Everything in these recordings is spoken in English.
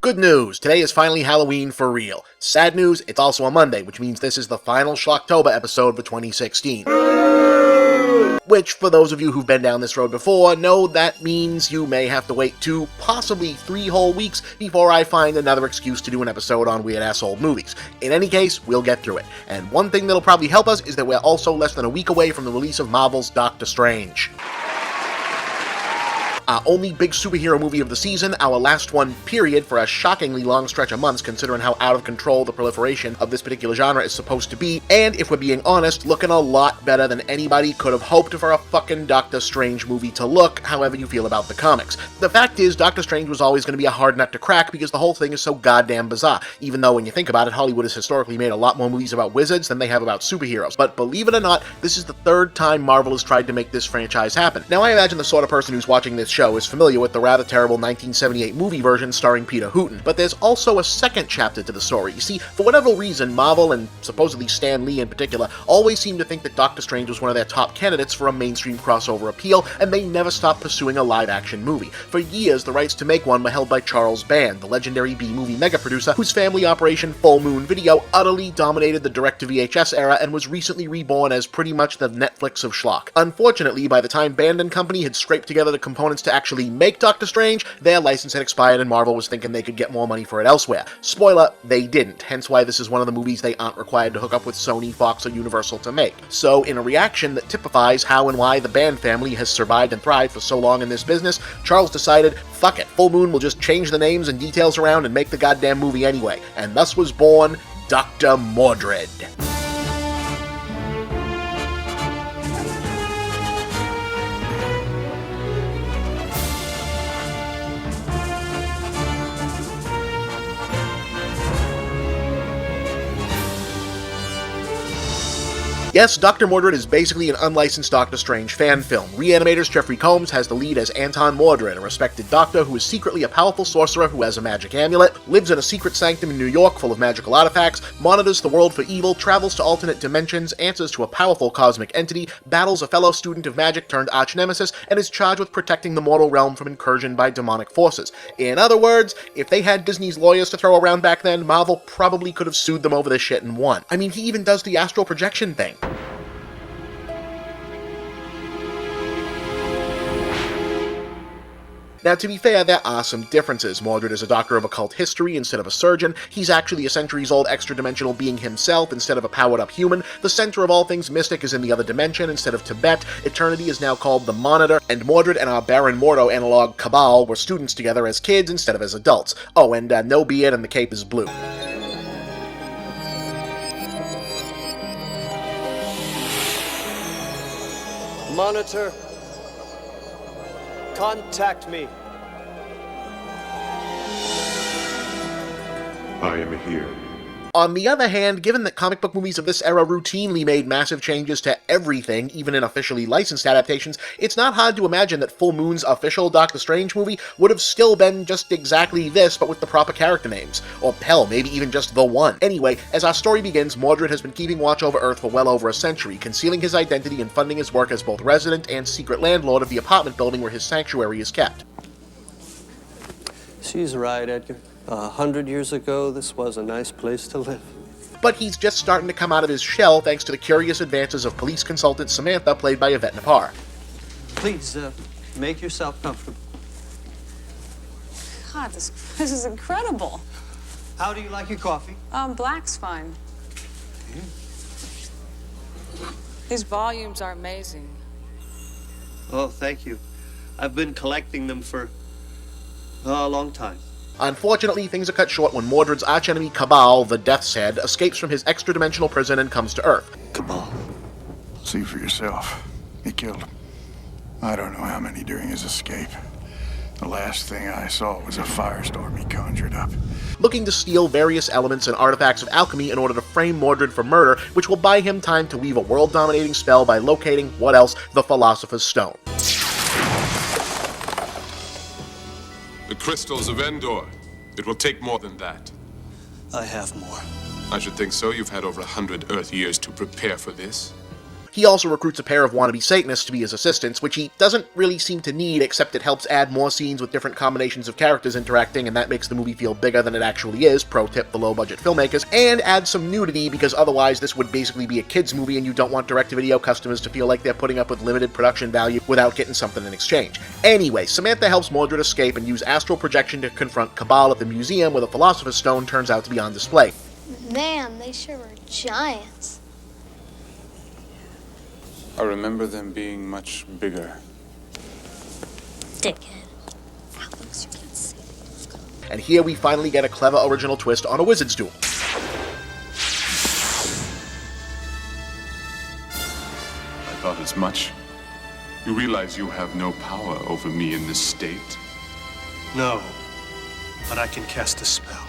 Good news, today is finally Halloween for real. Sad news, it's also a Monday, which means this is the final Schlocktober episode for 2016. Which, for those of you who've been down this road before, know that means you may have to wait 2, possibly 3 whole weeks before I find another excuse to do an episode on weird-ass old movies. In any case, we'll get through it. And one thing that'll probably help us is that we're also less than a week away from the release of Marvel's Doctor Strange. Our only big superhero movie of the season, our last one, period, for a shockingly long stretch of months considering how out of control the proliferation of this particular genre is supposed to be, and if we're being honest, looking a lot better than anybody could have hoped for a fucking Doctor Strange movie to look, however you feel about the comics. The fact is, Doctor Strange was always going to be a hard nut to crack because the whole thing is so goddamn bizarre, even though when you think about it, Hollywood has historically made a lot more movies about wizards than they have about superheroes. But believe it or not, this is the 3rd time Marvel has tried to make this franchise happen. Now I imagine the sort of person who's watching this show is familiar with the rather terrible 1978 movie version starring Peter Hooton, but there's also a second chapter to the story. You see, for whatever reason, Marvel, and supposedly Stan Lee in particular, always seemed to think that Doctor Strange was one of their top candidates for a mainstream crossover appeal, and they never stopped pursuing a live-action movie. For years, the rights to make one were held by Charles Band, the legendary B-movie mega-producer whose family operation Full Moon Video utterly dominated the direct-to-VHS era and was recently reborn as pretty much the Netflix of schlock. Unfortunately, by the time Band & Company had scraped together the components to actually make Doctor Strange, their license had expired and Marvel was thinking they could get more money for it elsewhere. Spoiler, they didn't, hence why this is one of the movies they aren't required to hook up with Sony, Fox, or Universal to make. So, in a reaction that typifies how and why the Band family has survived and thrived for so long in this business, Charles decided, fuck it, Full Moon will just change the names and details around and make the goddamn movie anyway. And thus was born Dr. Mordrid. Yes, Dr. Mordrid is basically an unlicensed Doctor Strange fan film. Reanimator's Jeffrey Combs has the lead as Anton Mordrid, a respected doctor who is secretly a powerful sorcerer who has a magic amulet, lives in a secret sanctum in New York full of magical artifacts, monitors the world for evil, travels to alternate dimensions, answers to a powerful cosmic entity, battles a fellow student of magic turned arch-nemesis, and is charged with protecting the mortal realm from incursion by demonic forces. In other words, if they had Disney's lawyers to throw around back then, Marvel probably could have sued them over this shit and won. I mean, he even does the astral projection thing. Now, to be fair, there are some differences. Mordrid is a doctor of occult history instead of a surgeon. He's actually a centuries-old extra-dimensional being himself instead of a powered-up human. The center of all things mystic is in the other dimension instead of Tibet. Eternity is now called the Monitor, and Mordrid and our Baron Mordo analog Cabal were students together as kids instead of as adults. Oh, and no beard and the cape is blue. Monitor, contact me. I am here. On the other hand, given that comic book movies of this era routinely made massive changes to everything, even in officially licensed adaptations, it's not hard to imagine that Full Moon's official Doctor Strange movie would have still been just exactly this, but with the proper character names. Or hell, maybe even just the one. Anyway, as our story begins, Mordrid has been keeping watch over Earth for well over a century, concealing his identity and funding his work as both resident and secret landlord of the apartment building where his sanctuary is kept. She's right, Edgar. 100 years ago, this was a nice place to live. But he's just starting to come out of his shell thanks to the curious advances of police consultant Samantha, played by Yvette Napar. Please, make yourself comfortable. God, this is incredible. How do you like your coffee? Black's fine. These volumes are amazing. Oh, thank you. I've been collecting them for a long time. Unfortunately, things are cut short when Mordrid's archenemy Cabal, the Death's Head, escapes from his extra-dimensional prison and comes to Earth. Cabal. See for yourself. He killed him. I don't know how many during his escape. The last thing I saw was a firestorm he conjured up. Looking to steal various elements and artifacts of alchemy in order to frame Mordrid for murder, which will buy him time to weave a world-dominating spell by locating, what else, the Philosopher's Stone. The crystals of Endor. It will take more than that. I have more. I should think so. You've had over 100 Earth years to prepare for this. He also recruits a pair of wannabe Satanists to be his assistants, which he doesn't really seem to need, except it helps add more scenes with different combinations of characters interacting, and that makes the movie feel bigger than it actually is, pro tip for low-budget filmmakers, and adds some nudity, because otherwise this would basically be a kids movie and you don't want direct-to-video customers to feel like they're putting up with limited production value without getting something in exchange. Anyway, Samantha helps Mordrid escape and use astral projection to confront Cabal at the museum, where the Philosopher's Stone turns out to be on display. Man, they sure were giants. I remember them being much bigger. Dickhead. Alex, you can't say that. And here we finally get a clever original twist on a wizard's duel. I thought as much. You realize you have no power over me in this state? No, but I can cast a spell.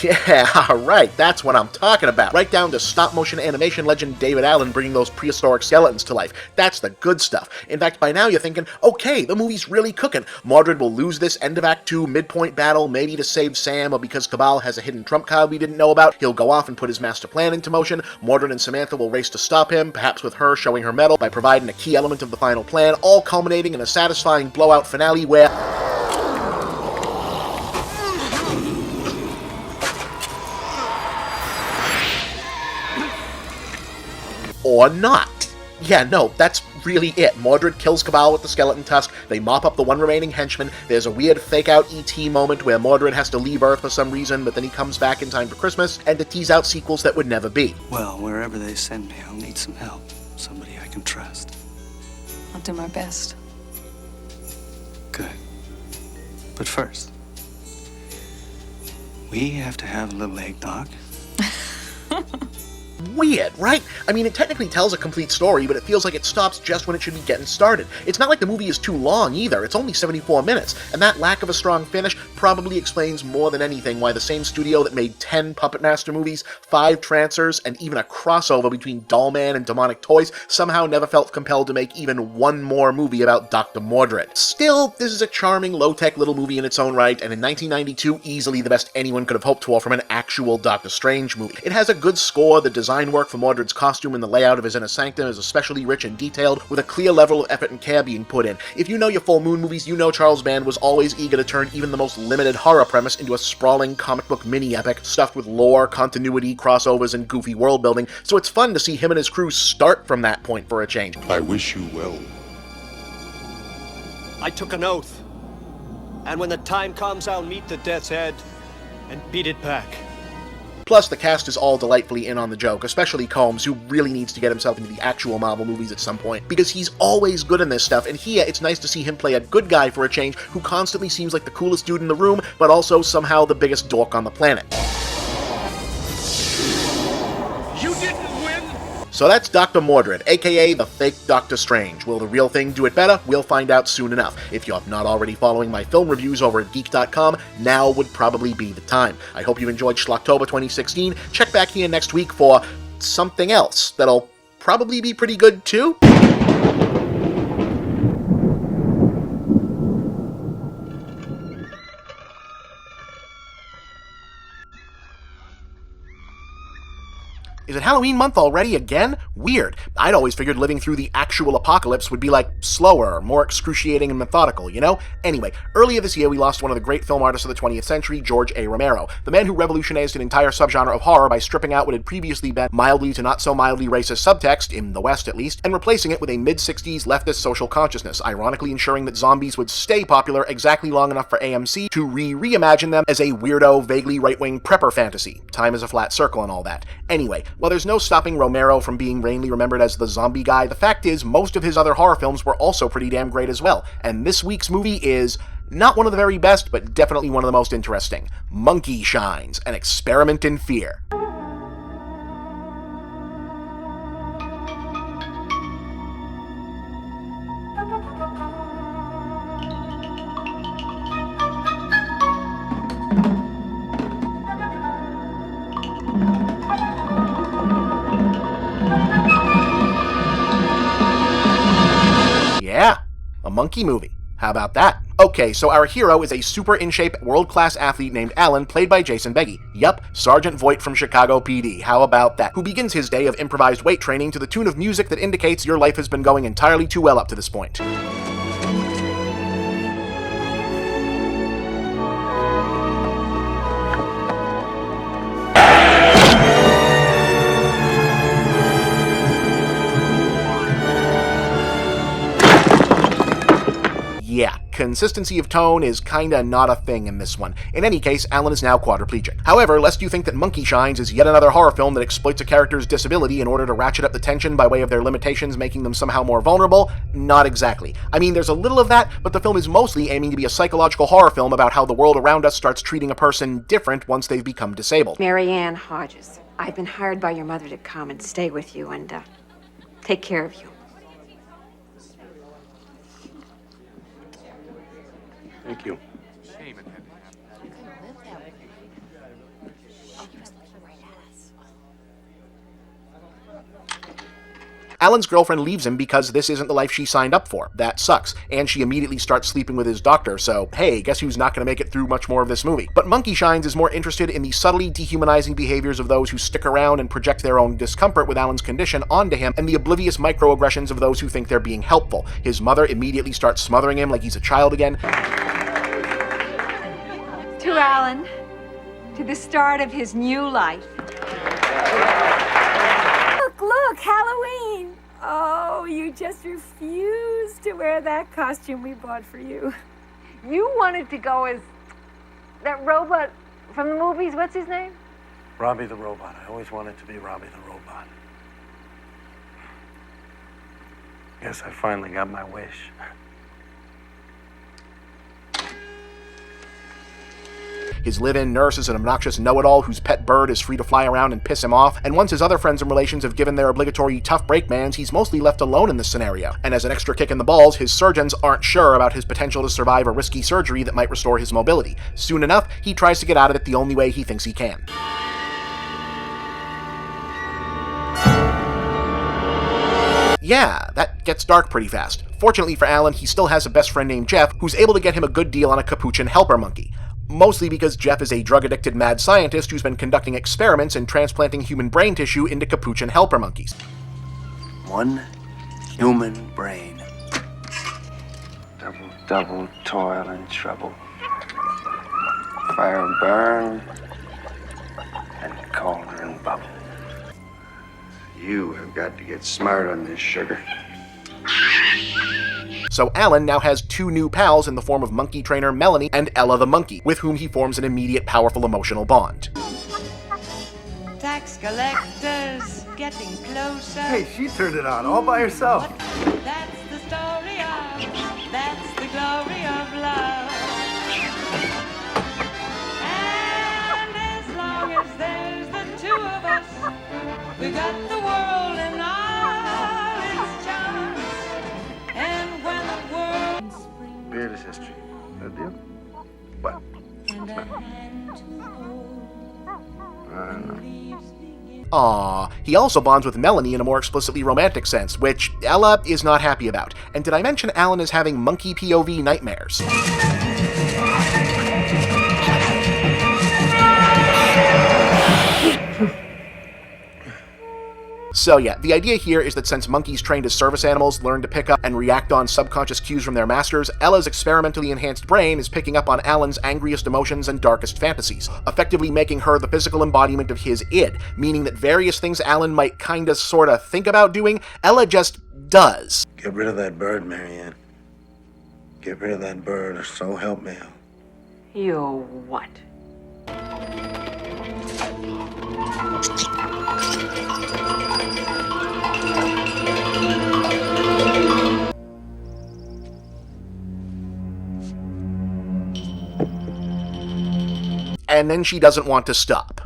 Yeah, alright, that's what I'm talking about. Right down to stop-motion animation legend David Allen bringing those prehistoric skeletons to life. That's the good stuff. In fact, by now you're thinking, okay, the movie's really cooking. Mordrid will lose this end of Act 2 midpoint battle, maybe to save Sam, or because Cabal has a hidden trump card we didn't know about. He'll go off and put his master plan into motion. Mordrid and Samantha will race to stop him, perhaps with her showing her mettle by providing a key element of the final plan, all culminating in a satisfying blowout finale where... or not. Yeah, no, that's really it. Mordrid kills Cabal with the skeleton tusk, they mop up the one remaining henchman, there's a weird fake-out E.T. moment where Mordrid has to leave Earth for some reason, but then he comes back in time for Christmas, and to tease out sequels that would never be. Well, wherever they send me, I'll need some help. Somebody I can trust. I'll do my best. Good. But first, we have to have a little eggnog. Weird, right? I mean, it technically tells a complete story, but it feels like it stops just when it should be getting started. It's not like the movie is too long, either. It's only 74 minutes, and that lack of a strong finish probably explains more than anything why the same studio that made 10 Puppet Master movies, 5 Trancers, and even a crossover between Dollman and Demonic Toys somehow never felt compelled to make even one more movie about Dr. Mordrid. Still, this is a charming, low-tech little movie in its own right, and in 1992, easily the best anyone could have hoped for from an actual Doctor Strange movie. It has a good score, the design work for Mordrid's costume and the layout of his inner sanctum is especially rich and detailed, with a clear level of effort and care being put in. If you know your Full Moon movies, you know Charles Band was always eager to turn even the most limited horror premise into a sprawling comic book mini-epic stuffed with lore, continuity, crossovers, and goofy world-building, so it's fun to see him and his crew start from that point for a change. I wish you well. I took an oath. And when the time comes, I'll meet the death's head and beat it back. Plus, the cast is all delightfully in on the joke, especially Combs, who really needs to get himself into the actual Marvel movies at some point, because he's always good in this stuff, and here it's nice to see him play a good guy for a change who constantly seems like the coolest dude in the room, but also somehow the biggest dork on the planet. You didn't win! So that's Dr. Mordrid, aka the fake Doctor Strange. Will the real thing do it better? We'll find out soon enough. If you're not already following my film reviews over at geek.com, now would probably be the time. I hope you enjoyed Schlocktober 2016. Check back here next week for something else that'll probably be pretty good too. Is Is it Halloween month already again? Weird. I'd always figured living through the actual apocalypse would be like slower, more excruciating and methodical, you know? Anyway, earlier this year we lost one of the great film artists of the 20th century, George A. Romero, the man who revolutionized an entire subgenre of horror by stripping out what had previously been mildly to not so mildly racist subtext, in the West at least, and replacing it with a mid-60s leftist social consciousness, ironically ensuring that zombies would stay popular exactly long enough for AMC to reimagine them as a weirdo, vaguely right-wing prepper fantasy. Time is a flat circle and all that. Anyway, while there's no stopping Romero from being mainly remembered as the zombie guy, the fact is most of his other horror films were also pretty damn great as well, and this week's movie is not one of the very best, but definitely one of the most interesting. Monkey Shines, an experiment in fear. Yeah, a monkey movie. How about that? Okay, so our hero is a super in-shape, world-class athlete named Alan, played by Jason Beggy. Yup, Sergeant Voight from Chicago PD. How about that? Who begins his day of improvised weight training to the tune of music that indicates your life has been going entirely too well up to this point. Yeah, consistency of tone is kinda not a thing in this one. In any case, Alan is now quadriplegic. However, lest you think that Monkey Shines is yet another horror film that exploits a character's disability in order to ratchet up the tension by way of their limitations making them somehow more vulnerable, not exactly. I mean, there's a little of that, but the film is mostly aiming to be a psychological horror film about how the world around us starts treating a person different once they've become disabled. Mary Ann Hodges, I've been hired by your mother to come and stay with you and take care of you. Thank you. Alan's girlfriend leaves him because this isn't the life she signed up for. That sucks. And she immediately starts sleeping with his doctor, so hey, guess who's not going to make it through much more of this movie? But Monkey Shines is more interested in the subtly dehumanizing behaviors of those who stick around and project their own discomfort with Alan's condition onto him, and the oblivious microaggressions of those who think they're being helpful. His mother immediately starts smothering him like he's a child again. To Alan, to the start of his new life. Look, Halloween! Oh, you just refused to wear that costume we bought for you. You wanted to go as that robot from the movies. What's his name? Robbie the Robot. I always wanted to be Robbie the Robot. Guess I finally got my wish. His live-in nurse is an obnoxious know-it-all whose pet bird is free to fly around and piss him off, and once his other friends and relations have given their obligatory tough break mans, he's mostly left alone in this scenario. And as an extra kick in the balls, his surgeons aren't sure about his potential to survive a risky surgery that might restore his mobility. Soon enough, he tries to get out of it the only way he thinks he can. Yeah, that gets dark pretty fast. Fortunately for Alan, he still has a best friend named Jeff, who's able to get him a good deal on a capuchin helper monkey. Mostly because Jeff is a drug-addicted mad scientist who's been conducting experiments and transplanting human brain tissue into capuchin helper monkeys. One human brain. Double, double, toil and trouble. Fire burn and cauldron bubble. You have got to get smart on this, sugar. So Alan now has two new pals in the form of monkey trainer Melanie and Ella the monkey, with whom he forms an immediate powerful emotional bond. Tax collectors getting closer. Hey, she turned it on all by herself. That's the story of, that's the glory of love. And as long as there's the two of us, we got the world and all its charms. And when the world... Beard is history. That deal? What? I don't know. Aww. He also bonds with Melanie in a more explicitly romantic sense, which Ella is not happy about. And did I mention Alan is having monkey POV nightmares? So yeah, the idea here is that since monkeys trained as service animals learn to pick up and react on subconscious cues from their masters, Ella's experimentally enhanced brain is picking up on Alan's angriest emotions and darkest fantasies, effectively making her the physical embodiment of his id, meaning that various things Alan might kinda sorta think about doing, Ella just does. Get rid of that bird, Marianne. Get rid of that bird, or so help me. You what? And then she doesn't want to stop.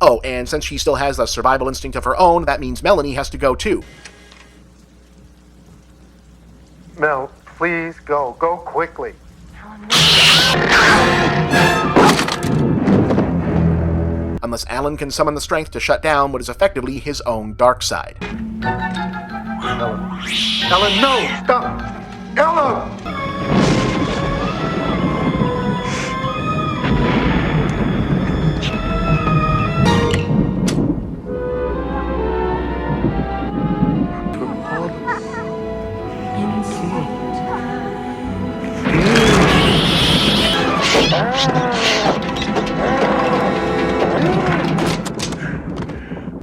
Oh, and since she still has a survival instinct of her own, that means Melanie has to go too. Mel, please go. Go quickly. Unless Alan can summon the strength to shut down what is effectively his own dark side. Ellen, no! Stop! Ella!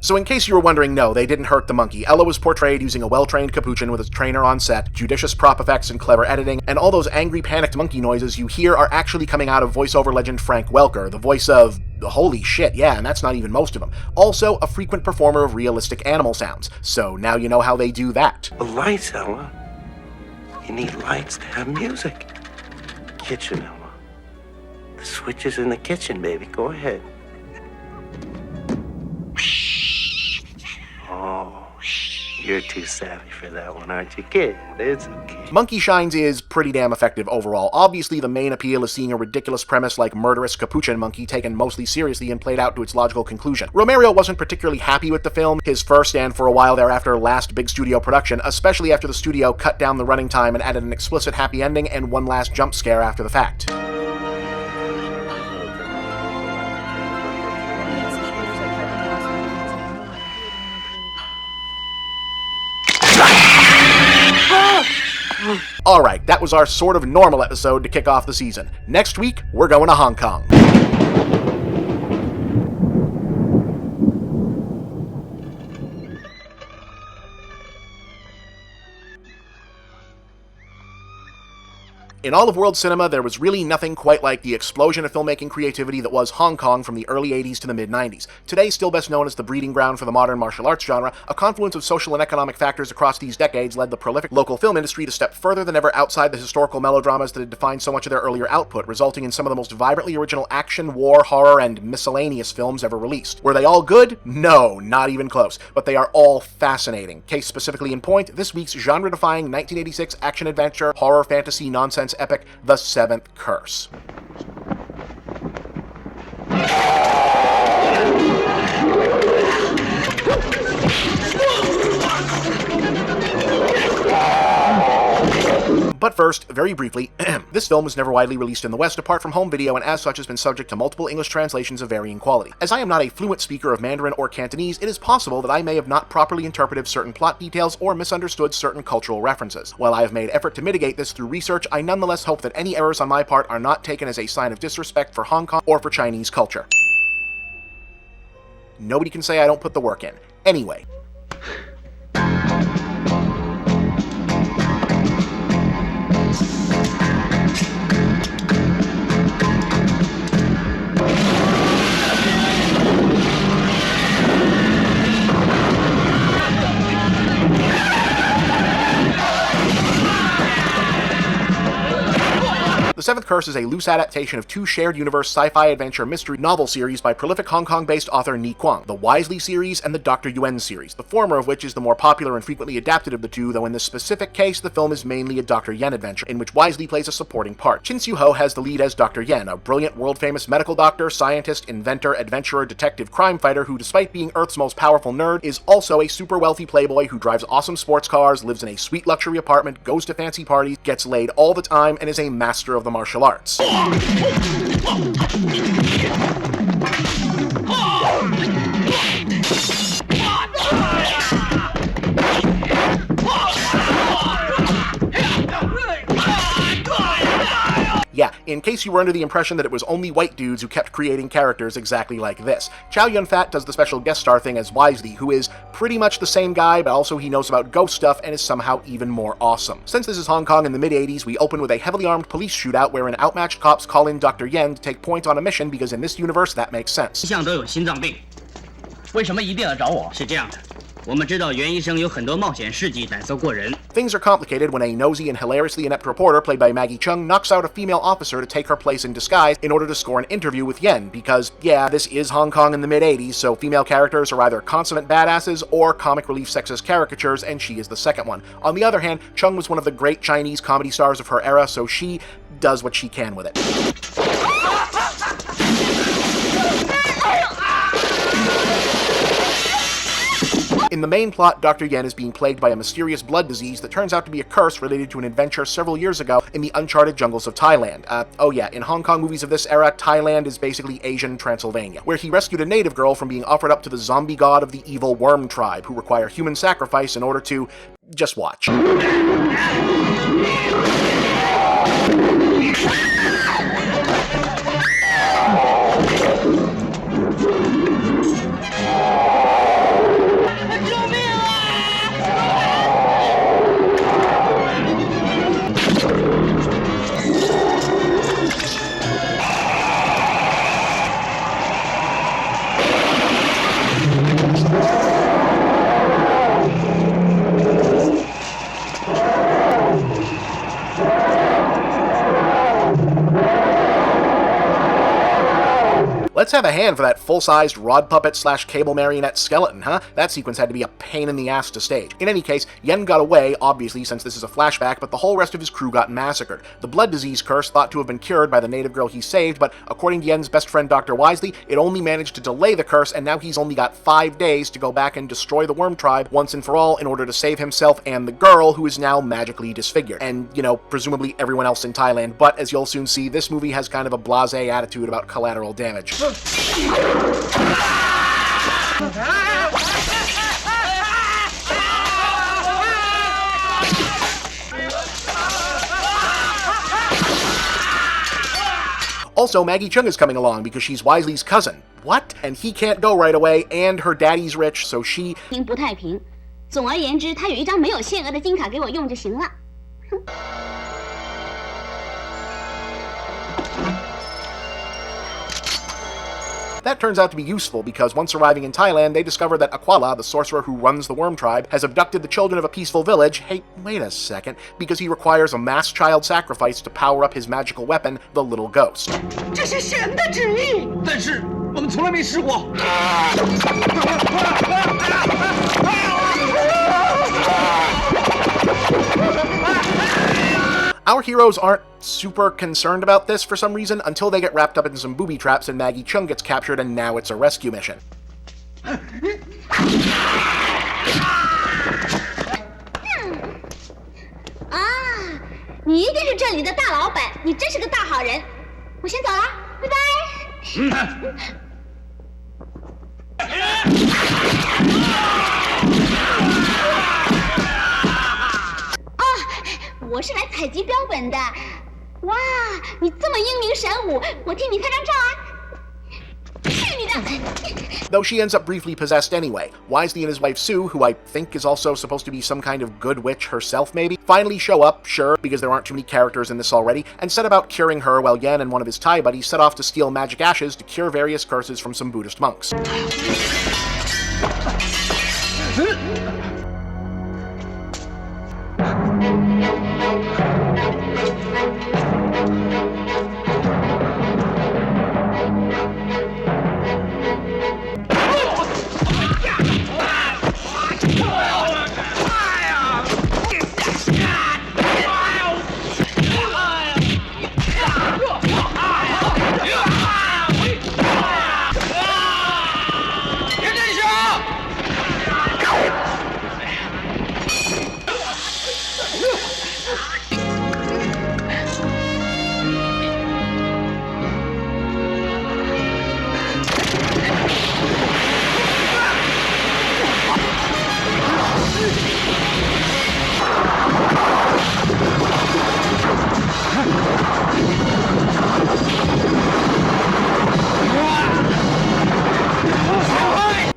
So in case you were wondering, no, they didn't hurt the monkey. Ella was portrayed using a well-trained capuchin with a trainer on set, judicious prop effects and clever editing, and all those angry, panicked monkey noises you hear are actually coming out of voiceover legend Frank Welker, the voice of... holy shit, yeah, and that's not even most of them. Also, a frequent performer of realistic animal sounds. So now you know how they do that. The lights, Ella. You need lights to have music. Kitchen, Ella. The switch is in the kitchen, baby. Go ahead. Oh, you're too savvy for that one, aren't you, kid? It's okay. Monkey Shines is pretty damn effective overall. Obviously, the main appeal is seeing a ridiculous premise like murderous capuchin monkey taken mostly seriously and played out to its logical conclusion. Romero wasn't particularly happy with the film, his first and for a while thereafter last big studio production, especially after the studio cut down the running time and added an explicit happy ending and one last jump scare after the fact. Alright, that was our sort of normal episode to kick off the season. Next week, we're going to Hong Kong. In all of world cinema, there was really nothing quite like the explosion of filmmaking creativity that was Hong Kong from the early 80s to the mid-90s. Today, still best known as the breeding ground for the modern martial arts genre, a confluence of social and economic factors across these decades led the prolific local film industry to step further than ever outside the historical melodramas that had defined so much of their earlier output, resulting in some of the most vibrantly original action, war, horror, and miscellaneous films ever released. Were they all good? No, not even close. But they are all fascinating. Case specifically in point, this week's genre-defying 1986 action-adventure, horror, fantasy, nonsense epic, The Seventh Curse. But first, very briefly, this film was never widely released in the West apart from home video and as such has been subject to multiple English translations of varying quality. As I am not a fluent speaker of Mandarin or Cantonese, it is possible that I may have not properly interpreted certain plot details or misunderstood certain cultural references. While I have made effort to mitigate this through research, I nonetheless hope that any errors on my part are not taken as a sign of disrespect for Hong Kong or for Chinese culture. Nobody can say I don't put the work in. Anyway. Seventh Curse is a loose adaptation of two shared universe sci-fi adventure mystery novel series by prolific Hong Kong-based author Ni Kuang, the Wisely series and the Dr. Yuan series, the former of which is the more popular and frequently adapted of the two, though in this specific case, the film is mainly a Dr. Yen adventure, in which Wisely plays a supporting part. Chin Siu-ho has the lead as Dr. Yen, a brilliant, world-famous medical doctor, scientist, inventor, adventurer, detective, crime fighter who, despite being Earth's most powerful nerd, is also a super wealthy playboy who drives awesome sports cars, lives in a sweet luxury apartment, goes to fancy parties, gets laid all the time, and is a master of the martial arts. Yeah, in case you were under the impression that it was only white dudes who kept creating characters exactly like this. Chow Yun-fat does the special guest star thing as Wisely, who is pretty much the same guy, but also he knows about ghost stuff and is somehow even more awesome. Since this is Hong Kong in the mid-80s, we open with a heavily armed police shootout wherein outmatched cops call in Dr. Yen to take point on a mission because in this universe that makes sense. 一向都有心脏病，为什么一定要找我？是这样的。 我们知道袁医生有很多冒险事迹，胆色过人。 Things are complicated when a nosy and hilariously inept reporter played by Maggie Cheung knocks out a female officer to take her place in disguise in order to score an interview with Yen, because, yeah, this is Hong Kong in the mid-80s, so female characters are either consummate badasses or comic relief sexist caricatures, and she is the second one. On the other hand, Cheung was one of the great Chinese comedy stars of her era, so she does what she can with it. In the main plot, Dr. Yen is being plagued by a mysterious blood disease that turns out to be a curse related to an adventure several years ago in the uncharted jungles of Thailand. Oh yeah, in Hong Kong movies of this era, Thailand is basically Asian Transylvania, where he rescued a native girl from being offered up to the zombie god of the evil worm tribe, who require human sacrifice in order to... just watch. Let's have a hand for that full-sized rod puppet / cable marionette skeleton, huh? That sequence had to be a pain in the ass to stage. In any case, Yen got away, obviously since this is a flashback, but the whole rest of his crew got massacred. The blood disease curse thought to have been cured by the native girl he saved, but according to Yen's best friend Dr. Wisely, it only managed to delay the curse, and now he's only got 5 days to go back and destroy the worm tribe once and for all in order to save himself and the girl, who is now magically disfigured. And, you know, presumably everyone else in Thailand, but as you'll soon see, this movie has kind of a blasé attitude about collateral damage. Also, Maggie Cheung is coming along because she's Wisely's cousin. What? And he can't go right away, and her daddy's rich, so she... 不太平。总而言之，他有一张没有限额的金卡给我用就行了。哼。 That turns out to be useful because once arriving in Thailand, they discover that Aquala, the sorcerer who runs the worm tribe, has abducted the children of a peaceful village. Hey, wait a second, because he requires a mass child sacrifice to power up his magical weapon, the little ghost. 这是神的旨意，但是我们从来没试过。 Our heroes aren't super concerned about this for some reason until they get wrapped up in some booby traps and Maggie Cheung gets captured and now it's a rescue mission. 啊，你一定是这里的大老板，你真是个大好人。我先走了，拜拜。我是来采集标本的。哇，你这么英明神武，我替你拍张照啊！去你的！ Though she ends up briefly possessed anyway, Wisely and his wife Sue, who I think is also supposed to be some kind of good witch herself maybe, finally show up, sure, because there aren't too many characters in this already, and set about curing her while Yen and one of his Thai buddies set off to steal magic ashes to cure various curses from some Buddhist monks.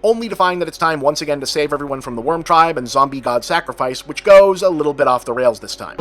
only to find that it's time once again to save everyone from the Worm Tribe and zombie god sacrifice, which goes a little bit off the rails this time.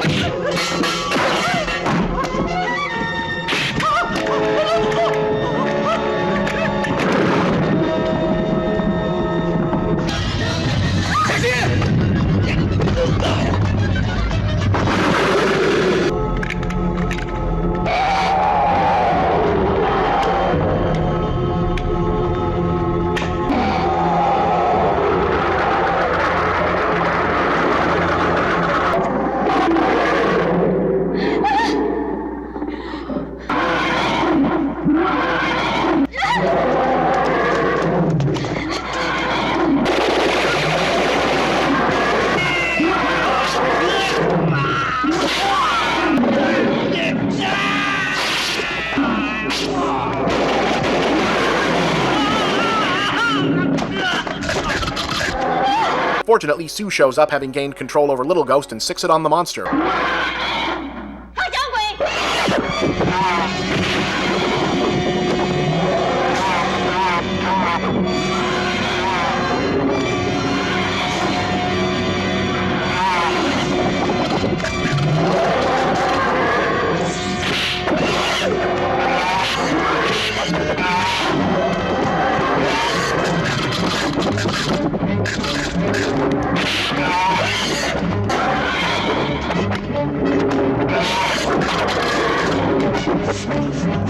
Fortunately, Sue shows up having gained control over Little Ghost and sicks it on the monster.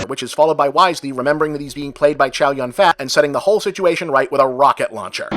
Which is followed by Wisely remembering that he's being played by Chow Yun-fat and setting the whole situation right with a rocket launcher.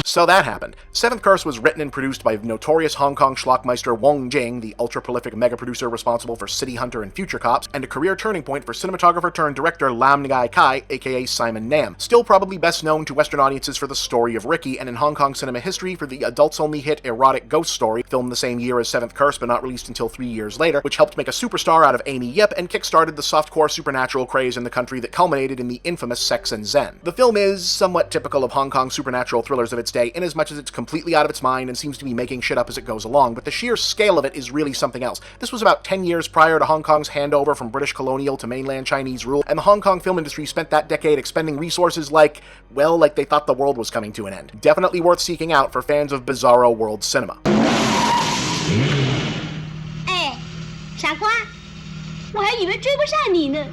So that happened. Seventh Curse was written and produced by notorious Hong Kong schlockmeister Wong Jing, the ultra-prolific mega-producer responsible for City Hunter and Future Cops, and a career turning point for cinematographer-turned-director Lam Ngai Kai, aka Simon Nam, still probably best known to Western audiences for The Story of Ricky, and in Hong Kong cinema history for the adults-only hit erotic Ghost Story, filmed the same year as Seventh Curse but not released until 3 years later, which helped make a superstar out of Amy Yip and kickstarted the softcore supernatural craze in the country that culminated in the infamous Sex and Zen. The film is somewhat typical of Hong Kong supernatural thrillers of its day, inasmuch as it's completely out of its mind and seems to be making shit up as it goes along, but the sheer scale of it is really something else. This was about 10 years prior to Hong Kong's handover from British colonial to mainland Chinese rule, and the Hong Kong film industry spent that decade expending resources like they thought the world was coming to an end. Definitely worth seeking out for fans of bizarro world cinema. 哎，傻瓜，我还以为追不上你呢。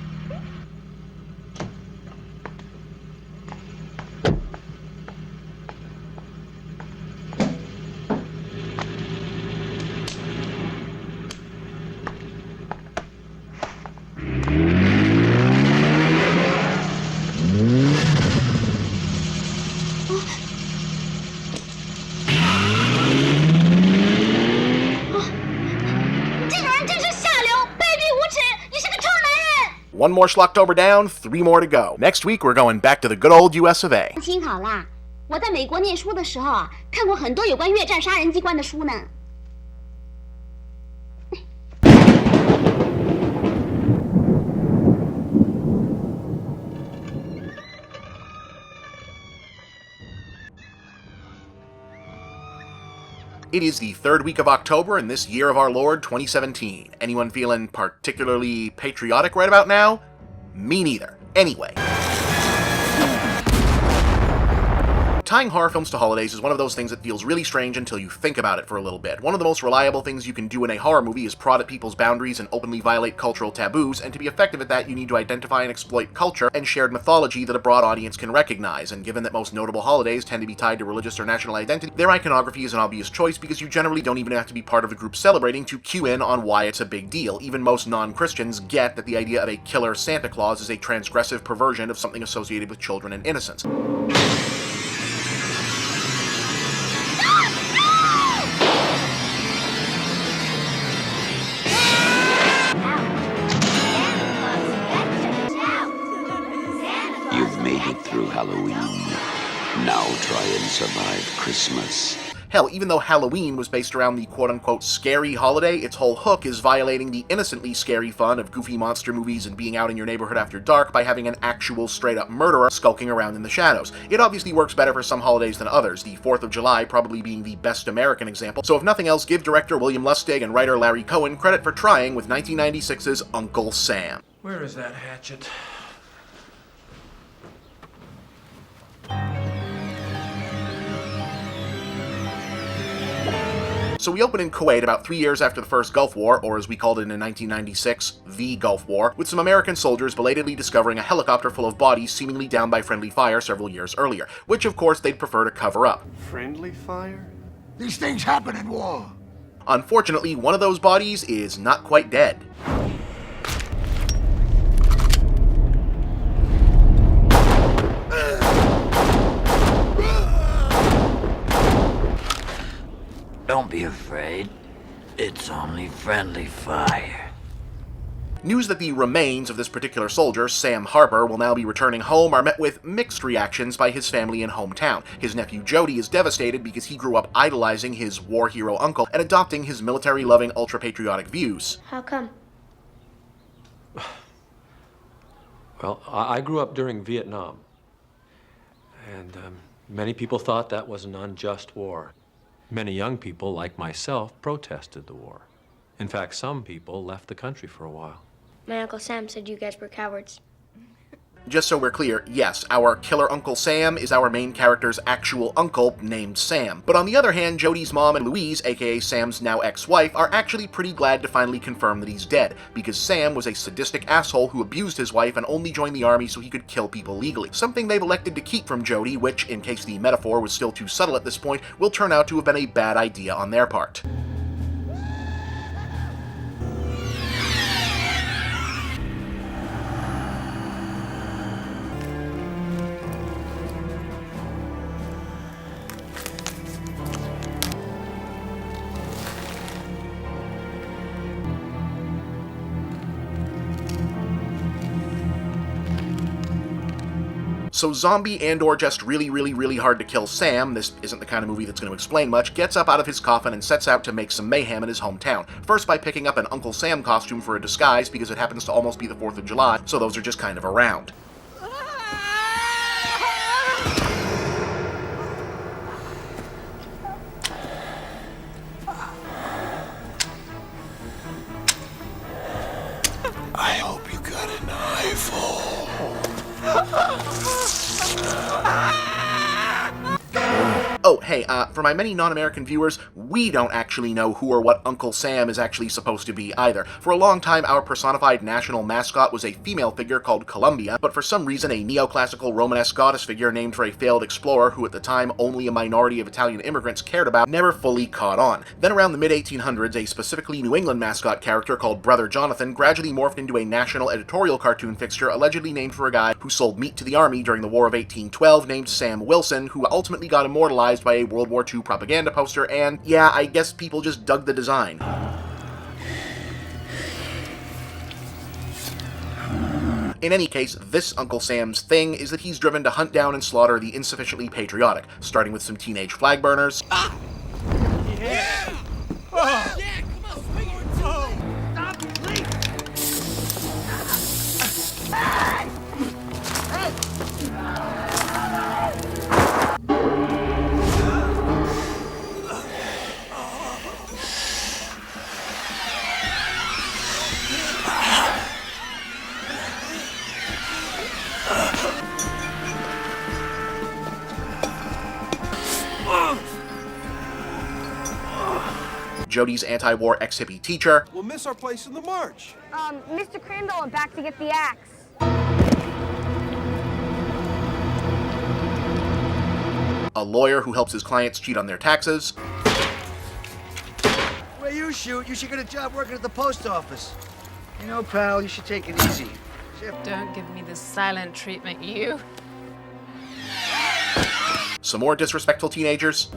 One more Schlocktober down, 3 more to go. Next week, we're going back to the good old US of A. 听好啦，我在美国念书的时候啊，看过很多有关越战杀人机关的书呢。It is the 3rd week of October in this year of our Lord, 2017. Anyone feeling particularly patriotic right about now? Me neither. Anyway. Tying horror films to holidays is one of those things that feels really strange until you think about it for a little bit. One of the most reliable things you can do in a horror movie is prod at people's boundaries and openly violate cultural taboos, and to be effective at that you need to identify and exploit culture and shared mythology that a broad audience can recognize, and given that most notable holidays tend to be tied to religious or national identity, their iconography is an obvious choice because you generally don't even have to be part of the group celebrating to cue in on why it's a big deal. Even most non-Christians get that the idea of a killer Santa Claus is a transgressive perversion of something associated with children and innocence. You've made it through Halloween. Now try and survive Christmas. Hell, even though Halloween was based around the quote-unquote scary holiday, its whole hook is violating the innocently scary fun of goofy monster movies and being out in your neighborhood after dark by having an actual straight-up murderer skulking around in the shadows. It obviously works better for some holidays than others, the 4th of July probably being the best American example, so if nothing else, give director William Lustig and writer Larry Cohen credit for trying with 1996's Uncle Sam. Where is that hatchet? So we open in Kuwait about 3 years after the first Gulf War, or as we called it in 1996, the Gulf War, with some American soldiers belatedly discovering a helicopter full of bodies seemingly downed by friendly fire several years earlier, which of course they'd prefer to cover up. Friendly fire? These things happen in war. Unfortunately, one of those bodies is not quite dead. Don't be afraid. It's only friendly fire. News that the remains of this particular soldier, Sam Harper, will now be returning home are met with mixed reactions by his family and hometown. His nephew Jody is devastated because he grew up idolizing his war hero uncle and adopting his military-loving, ultra-patriotic views. How come? Well, I grew up during Vietnam, and many people thought that was an unjust war. Many young people, like myself, protested the war. In fact, some people left the country for a while. My Uncle Sam said you guys were cowards. Just so we're clear, yes, our killer Uncle Sam is our main character's actual uncle named Sam. But on the other hand, Jody's mom and Louise, aka Sam's now ex-wife, are actually pretty glad to finally confirm that he's dead, because Sam was a sadistic asshole who abused his wife and only joined the army so he could kill people legally. Something they've elected to keep from Jody, which, in case the metaphor was still too subtle at this point, will turn out to have been a bad idea on their part. So zombie and/or just really hard to kill Sam, this isn't the kind of movie that's going to explain much, gets up out of his coffin and sets out to make some mayhem in his hometown. First by picking up an Uncle Sam costume for a disguise because it happens to almost be the 4th of July, so those are just kind of around. I hope you got an eyeful. Oh, hey, for my many non-American viewers, we don't actually know who or what Uncle Sam is actually supposed to be either. For a long time, our personified national mascot was a female figure called Columbia, but for some reason a neoclassical Romanesque goddess figure named for a failed explorer who at the time only a minority of Italian immigrants cared about never fully caught on. Then around the mid-1800s, a specifically New England mascot character called Brother Jonathan gradually morphed into a national editorial cartoon fixture allegedly named for a guy who sold meat to the army during the War of 1812 named Sam Wilson, who ultimately got immortalized by a World War II propaganda poster, and yeah, I guess people just dug the design. In any case, this Uncle Sam's thing is that he's driven to hunt down and slaughter the insufficiently patriotic, starting with some teenage flag burners. Ah! Yeah! Oh! Yeah, come on, swing it! Oh! Stop, please! Hey! Jody's anti-war ex-hippie teacher. We'll miss our place in the march. Mr. Crandall, I'm back to get the axe. A lawyer who helps his clients cheat on their taxes. Where you shoot, you should get a job working at the post office. You know, pal, you should take it easy. Don't give me the silent treatment, you. Some more disrespectful teenagers.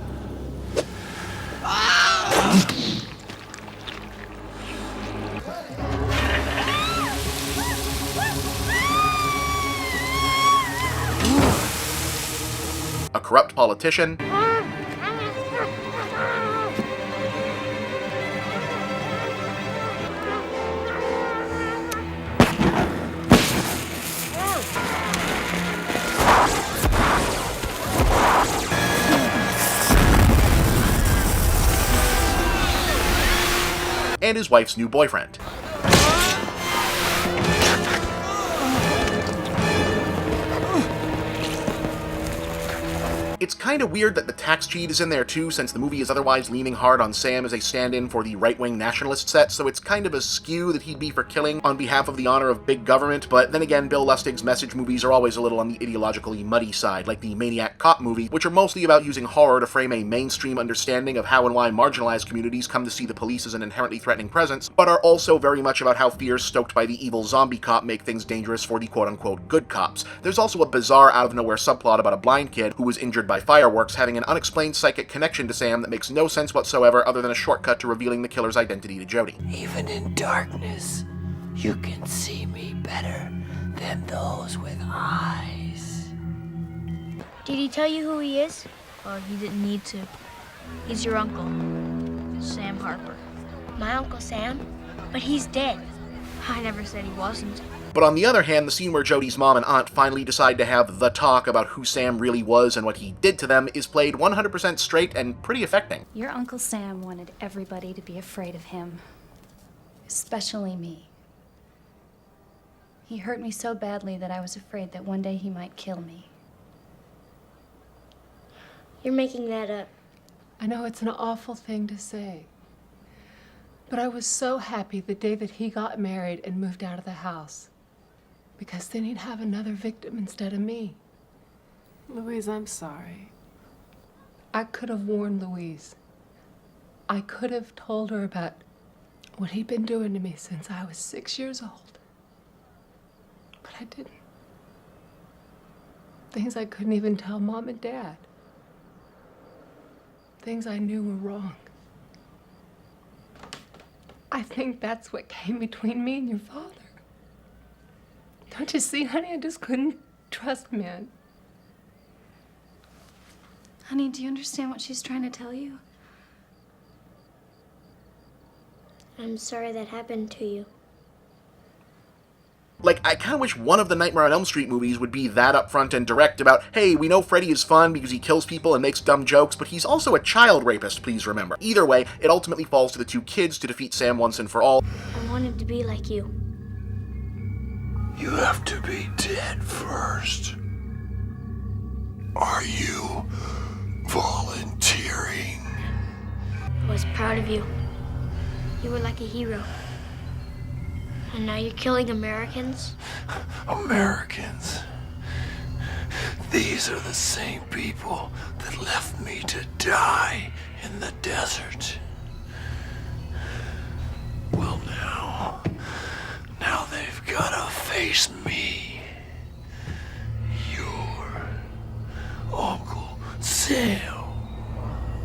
A corrupt politician, and his wife's new boyfriend. It's kind of weird that the tax cheat is in there too, since the movie is otherwise leaning hard on Sam as a stand-in for the right-wing nationalist set, so it's kind of a skew that he'd be for killing on behalf of the honor of big government, but then again, Bill Lustig's message movies are always a little on the ideologically muddy side, like the Maniac Cop movie, which are mostly about using horror to frame a mainstream understanding of how and why marginalized communities come to see the police as an inherently threatening presence, but are also very much about how fears stoked by the evil zombie cop make things dangerous for the quote-unquote good cops. There's also a bizarre out-of-nowhere subplot about a blind kid who was injured by fireworks having an unexplained psychic connection to Sam that makes no sense whatsoever other than a shortcut to revealing the killer's identity to Jody. Even in darkness, you can see me better than those with eyes. Did he tell you who he is? He didn't need to. He's your uncle, Sam Harper. My Uncle Sam? But he's dead. I never said he wasn't. But on the other hand, the scene where Jody's mom and aunt finally decide to have the talk about who Sam really was and what he did to them is played 100% straight and pretty affecting. Your Uncle Sam wanted everybody to be afraid of him, especially me. He hurt me so badly that I was afraid that one day he might kill me. You're making that up. I know it's an awful thing to say, but I was so happy the day that he got married and moved out of the house. Because then he'd have another victim instead of me. Louise, I'm sorry. I could have warned Louise. I could have told her about what he'd been doing to me since I was 6 years old. But I didn't. Things I couldn't even tell Mom and Dad. Things I knew were wrong. I think that's what came between me and your father. Don't you see, honey? I just couldn't trust men. Honey, do you understand what she's trying to tell you? I'm sorry that happened to you. Like, I kind of wish one of the Nightmare on Elm Street movies would be that upfront and direct about, hey, we know Freddy is fun because he kills people and makes dumb jokes, but he's also a child rapist, please remember. Either way, it ultimately falls to the two kids to defeat Sam once and for all. I wanted to be like you. You have to be dead first. Are you volunteering? I was proud of you. You were like a hero. And now you're killing Americans? Americans? These are the same people that left me to die in the desert. Well, now they've gotta face me. Your Uncle Sam.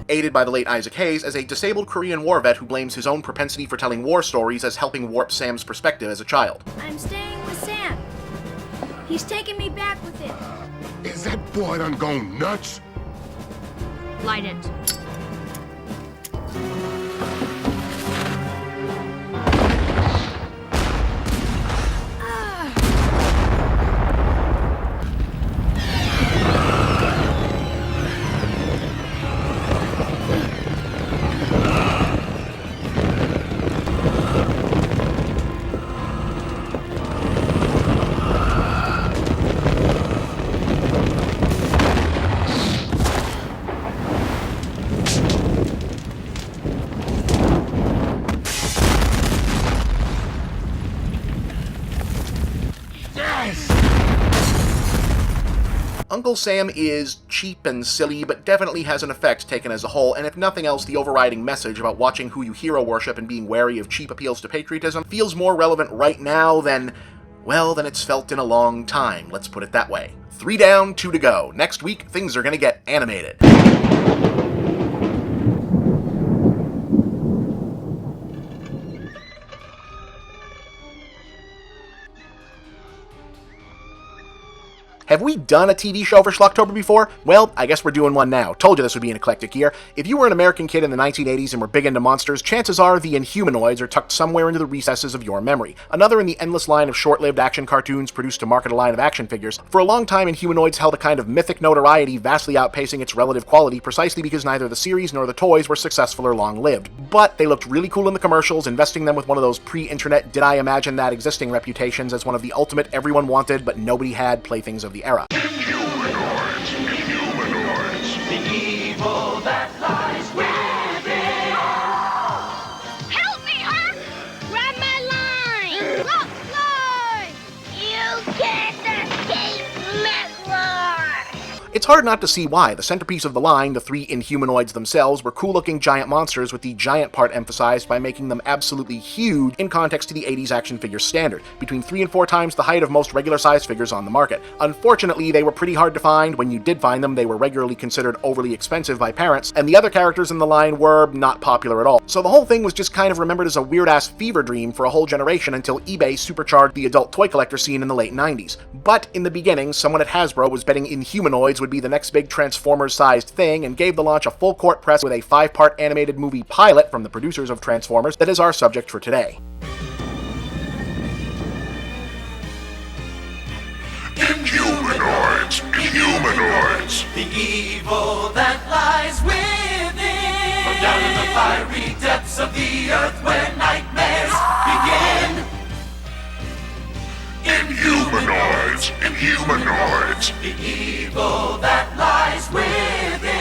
Aided by the late Isaac Hayes as a disabled Korean war vet who blames his own propensity for telling war stories as helping warp Sam's perspective as a child. I'm staying with Sam. He's taking me back with him. Is that boy done gone nuts? Light it. Uncle Sam is cheap and silly, but definitely has an effect taken as a whole, and if nothing else, the overriding message about watching who you hero worship and being wary of cheap appeals to patriotism feels more relevant right now than, well, than it's felt in a long time, let's put it that way. 3 down, 2 to go. Next week, things are gonna get animated. Have we done a TV show for Schlocktober before? Well, I guess we're doing one now. Told you this would be an eclectic year. If you were an American kid in the 1980s and were big into monsters, chances are the Inhumanoids are tucked somewhere into the recesses of your memory. Another in the endless line of short-lived action cartoons produced to market a line of action figures. For a long time, Inhumanoids held a kind of mythic notoriety, vastly outpacing its relative quality precisely because neither the series nor the toys were successful or long-lived. But they looked really cool in the commercials, investing them with one of those pre-internet did I imagine that existing reputations as one of the ultimate everyone wanted but nobody had playthings of the era. Inhumanoids, the evil that lies within. Help me, Herc! Grab my line! Look, Floyd! You can't escape Metlor! It's hard not to see why. The centerpiece of the line, the three Inhumanoids themselves, were cool-looking giant monsters with the giant part emphasized by making them absolutely huge in context to the 80s action figure standard, between 3 and 4 times the height of most regular-sized figures on the market. Unfortunately, they were pretty hard to find. When you did find them, they were regularly considered overly expensive by parents, and the other characters in the line were not popular at all. So the whole thing was just kind of remembered as a weird-ass fever dream for a whole generation until eBay supercharged the adult toy collector scene in the late 90s. But in the beginning, someone at Hasbro was betting Inhumanoids would be the next big Transformers-sized thing and gave the launch a full-court press with a 5-part animated movie pilot from the producers of Transformers that is our subject for today. Inhumanoids, the evil that lies within. From down in the fiery depths of the earth where nightmares begin. Inhumanoids, the evil that lies within.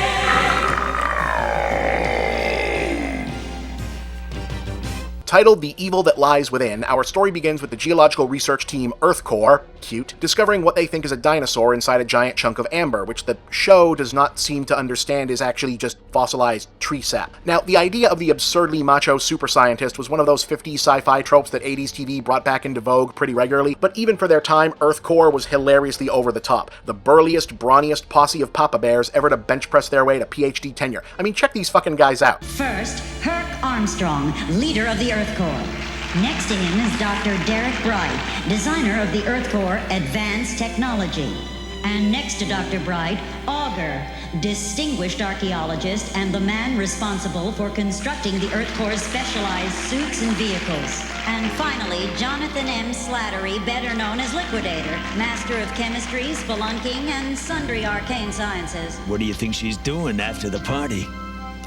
Titled The Evil That Lies Within, our story begins with the geological research team EarthCore, cute, discovering what they think is a dinosaur inside a giant chunk of amber, which the show does not seem to understand is actually just fossilized tree sap. Now, the idea of the absurdly macho super scientist was one of those 50s sci-fi tropes that 80s TV brought back into vogue pretty regularly, but even for their time, EarthCore was hilariously over the top. The burliest, brawniest posse of Papa Bears ever to bench press their way to PhD tenure. I mean, check these fucking guys out. First, Herc Armstrong, leader of the Earth Corps. Next to him is Dr. Derek Bright, designer of the Earth Corps Advanced Technology. And next to Dr. Bright, Augur, distinguished archaeologist and the man responsible for constructing the Earth Corps' specialized suits and vehicles. And finally, Jonathan M. Slattery, better known as Liquidator, master of chemistry, spelunking, and sundry arcane sciences. What do you think she's doing after the party?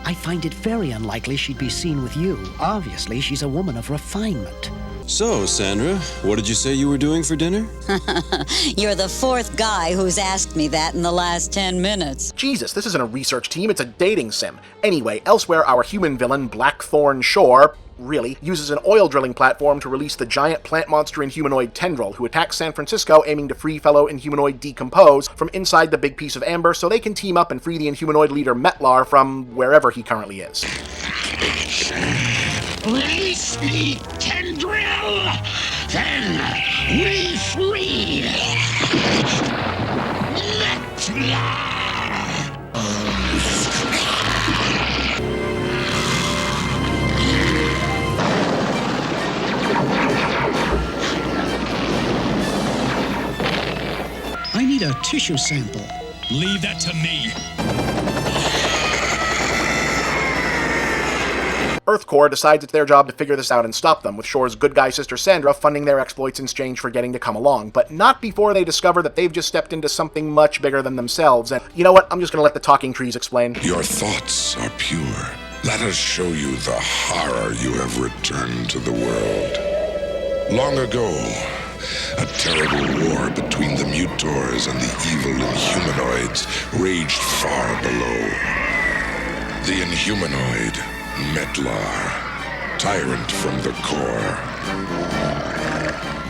I find it very unlikely she'd be seen with you. Obviously, she's a woman of refinement. So, Sandra, what did you say you were doing for dinner? You're the fourth guy who's asked me that in the last 10 minutes. Jesus, this isn't a research team, it's a dating sim. Anyway, elsewhere, our human villain, Blackthorn Shore, really, uses an oil drilling platform to release the giant plant monster Inhumanoid Tendril, who attacks San Francisco, aiming to free fellow Inhumanoid Decompose from inside the big piece of amber so they can team up and free the Inhumanoid leader Metlor from wherever he currently is. Release the tendril, then we free Metlor. I need a tissue sample. Leave that to me. EarthCorps decides it's their job to figure this out and stop them, with Shore's good guy sister Sandra funding their exploits in exchange for getting to come along, but not before they discover that they've just stepped into something much bigger than themselves, and you know what, I'm just gonna let the talking trees explain. Your thoughts are pure. Let us show you the horror you have returned to the world. Long ago, a terrible war between the Mutors and the evil Inhumanoids raged far below. The Inhumanoid, Metlor, tyrant from the core.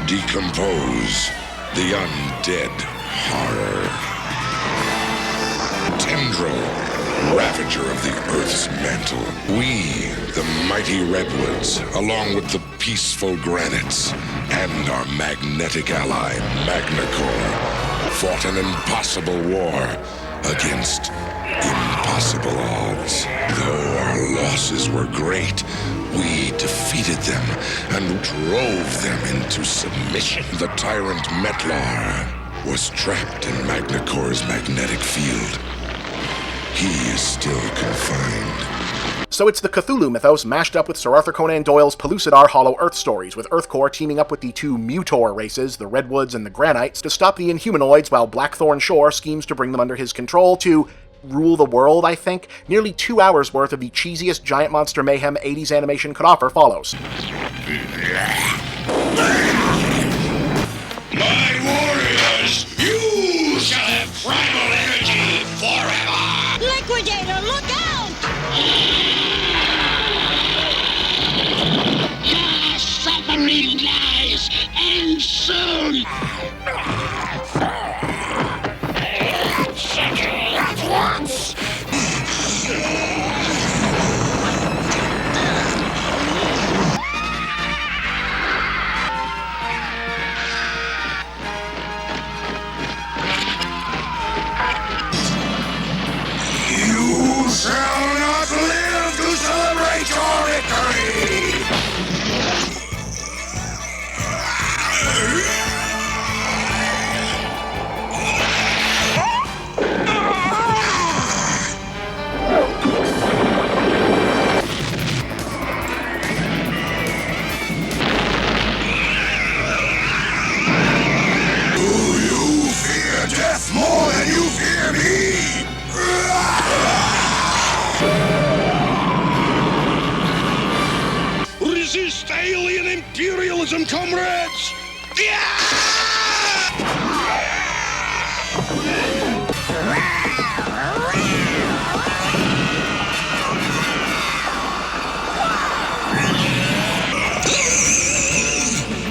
Decompose, the undead horror. Tendril, ravager of the Earth's mantle. We, the mighty redwoods, along with the peaceful granites, and our magnetic ally, Magnacore, fought an impossible war against impossible odds. Though our losses were great, we defeated them and drove them into submission. The tyrant Metlor was trapped in Magnacor's magnetic field. He is still confined. So it's the Cthulhu mythos mashed up with Sir Arthur Conan Doyle's Pellucidar Hollow Earth stories, with Earthcore teaming up with the two Mutor races, the Redwoods and the Granites, to stop the Inhumanoids while Blackthorn Shore schemes to bring them under his control to rule the world, I think. Nearly 2 hours worth of the cheesiest giant monster mayhem 80s animation could offer follows. My warriors, you shall have primal energy forever! Liquidator, look out! Your suffering lies end soon! At once! You shall not live to celebrate your victory! Do you fear death more than you fear me? Resist alien imperialism, comrades!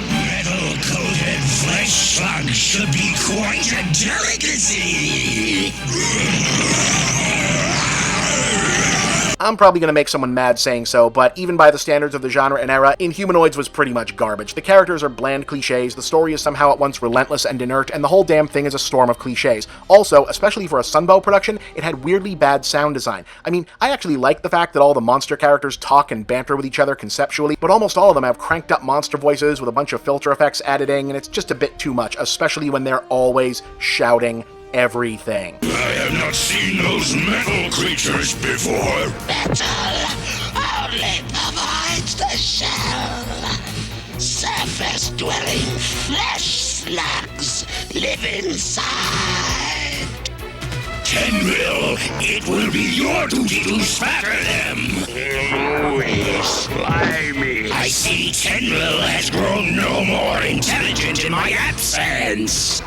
Metal-coated flesh slugs should be quite a delicacy. I'm probably going to make someone mad saying so, but even by the standards of the genre and era, Inhumanoids was pretty much garbage. The characters are bland cliches, the story is somehow at once relentless and inert, and the whole damn thing is a storm of cliches. Also, especially for a Sunbow production, it had weirdly bad sound design. I mean, I actually like the fact that all the monster characters talk and banter with each other conceptually, but almost all of them have cranked up monster voices with a bunch of filter effects added in, and it's just a bit too much, especially when they're always shouting everything. I have not seen those metal creatures before. Metal only provides the shell. Surface-dwelling flesh slugs live inside. Tenril, it will be your duty to spatter them. Slimy. I see Tenril has grown no more intelligent in my absence.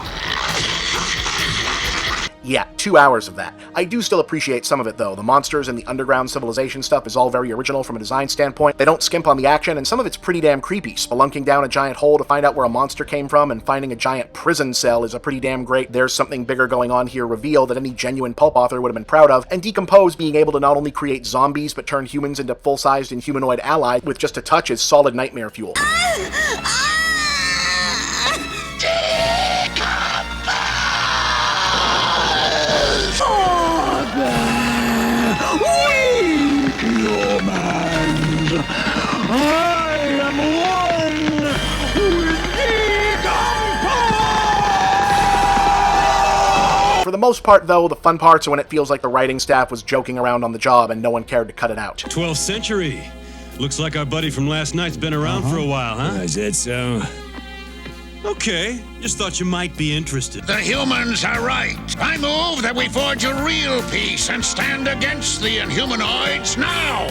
Yeah, 2 hours of that. I do still appreciate some of it, though. The monsters and the underground civilization stuff is all very original from a design standpoint. They don't skimp on the action, and some of it's pretty damn creepy. Spelunking down a giant hole to find out where a monster came from and finding a giant prison cell is a pretty damn great "there's something bigger going on here" reveal that any genuine pulp author would have been proud of. And Decompose being able to not only create zombies but turn humans into full-sized Inhumanoid allies with just a touch is solid nightmare fuel. I am one with Decompose! For the most part, though, the fun parts are when it feels like the writing staff was joking around on the job and no one cared to cut it out. 12th century. Looks like our buddy from last night's been around for a while, huh? Is it so? Okay, just thought you might be interested. The humans are right. I move that we forge a real peace and stand against the Inhumanoids now.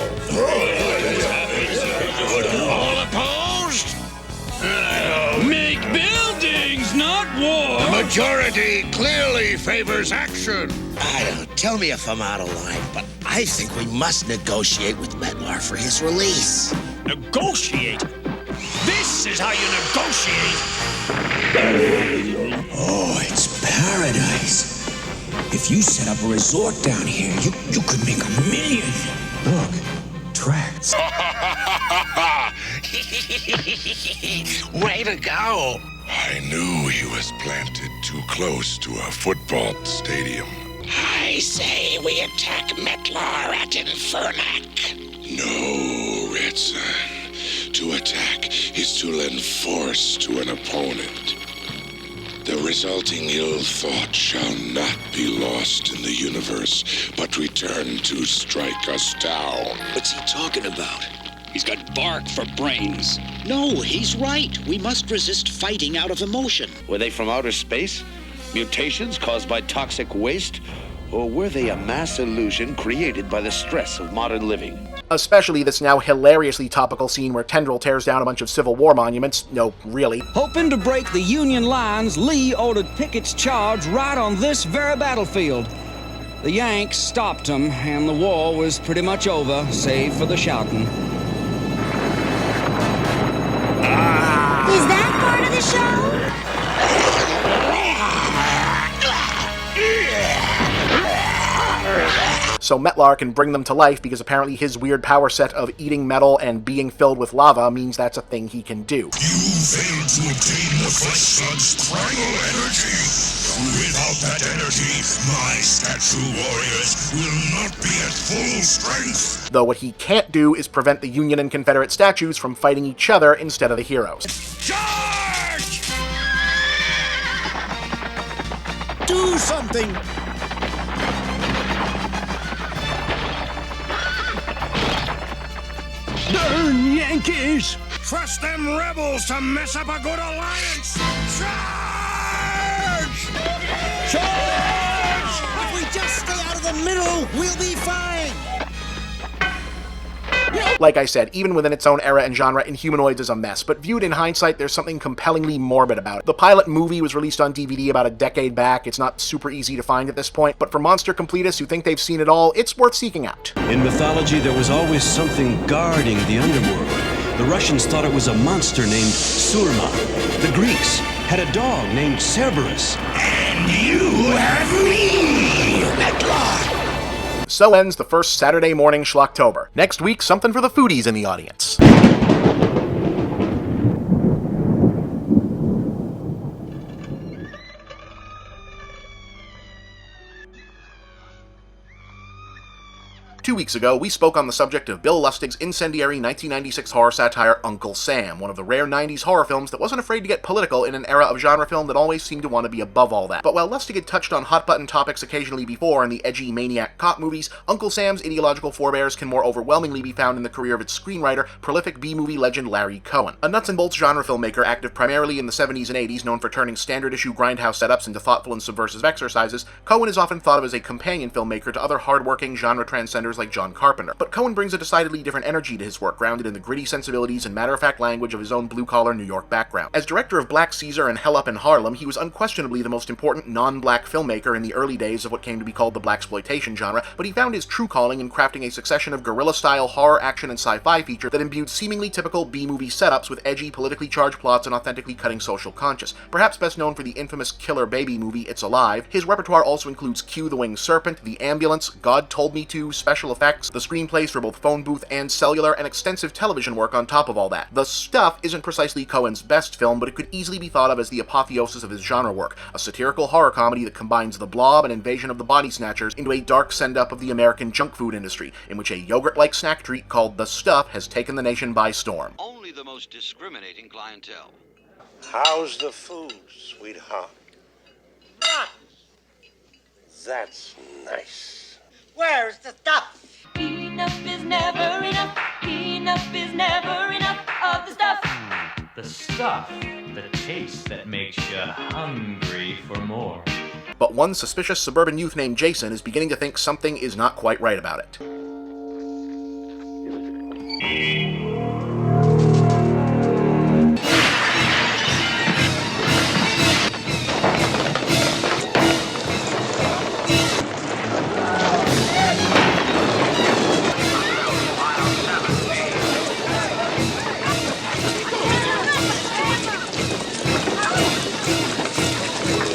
All opposed? Make buildings, not war! The majority clearly favors action. I don't tell me if I'm out of line, but I think we must negotiate with Medlar for his release. Negotiate? This is how you negotiate! Oh, it's paradise. If you set up a resort down here, you could make $1 million. Look, tracks. Way to go! I knew he was planted too close to a football stadium. I say we attack Metlar at Infernac. No, Red Sun. To attack is to lend force to an opponent. The resulting ill thought shall not be lost in the universe, but return to strike us down. What's he talking about? He's got bark for brains. No, he's right. We must resist fighting out of emotion. Were they from outer space? Mutations caused by toxic waste? Or were they a mass illusion created by the stress of modern living? Especially this now hilariously topical scene where Tendril tears down a bunch of Civil War monuments. No, really. Hoping to break the Union lines, Lee ordered Pickett's charge right on this very battlefield. The Yanks stopped him, and the war was pretty much over, save for the shouting. Is that part of the show? So Metlar can bring them to life because apparently his weird power set of eating metal and being filled with lava means that's a thing he can do. You failed to obtain the Flesh Sun's primal energy. Without that energy, my statue warriors will not be at full strength. Though what he can't do is prevent the Union and Confederate statues from fighting each other instead of the heroes. Charge! Do something! Darn Yankees! Trust them rebels to mess up a good alliance! Charge! Charge! If we just stay out of the middle, we'll be fine! Like I said, even within its own era and genre, Inhumanoids is a mess, but viewed in hindsight, there's something compellingly morbid about it. The pilot movie was released on DVD about a decade back. It's not super easy to find at this point, but for monster completists who think they've seen it all, it's worth seeking out. In mythology, there was always something guarding the underworld. The Russians thought it was a monster named Surma. The Greeks had a dog named Cerberus. And you have me, Metlar! So ends the first Saturday morning Schlocktober. Next week, something for the foodies in the audience. 2 weeks ago, we spoke on the subject of Bill Lustig's incendiary 1996 horror satire Uncle Sam, one of the rare 90s horror films that wasn't afraid to get political in an era of genre film that always seemed to want to be above all that. But while Lustig had touched on hot-button topics occasionally before in the edgy maniac cop movies, Uncle Sam's ideological forebears can more overwhelmingly be found in the career of its screenwriter, prolific B-movie legend Larry Cohen. A nuts-and-bolts genre filmmaker active primarily in the 70s and 80s, known for turning standard-issue grindhouse setups into thoughtful and subversive exercises, Cohen is often thought of as a companion filmmaker to other hard-working genre transcenders like John Carpenter. But Cohen brings a decidedly different energy to his work, grounded in the gritty sensibilities and matter-of-fact language of his own blue-collar New York background. As director of Black Caesar and Hell Up in Harlem, he was unquestionably the most important non-black filmmaker in the early days of what came to be called the blaxploitation genre, but he found his true calling in crafting a succession of guerrilla-style horror, action, and sci-fi feature that imbued seemingly typical B-movie setups with edgy, politically charged plots and authentically cutting social conscience. Perhaps best known for the infamous killer baby movie It's Alive, his repertoire also includes Q the Winged Serpent, The Ambulance, God Told Me To, special effects, the screenplays for both phone booth and cellular, and extensive television work on top of all that. The Stuff isn't precisely Cohen's best film, but it could easily be thought of as the apotheosis of his genre work, a satirical horror comedy that combines The Blob and Invasion of the Body Snatchers into a dark send-up of the American junk food industry, in which a yogurt-like snack treat called The Stuff has taken the nation by storm. Only the most discriminating clientele. How's the food, sweetheart? That's nice. Where's the stuff? Enough is never enough. Enough is never enough of the stuff. The stuff, the taste that makes you hungry for more. But one suspicious suburban youth named Jason is beginning to think something is not quite right about it.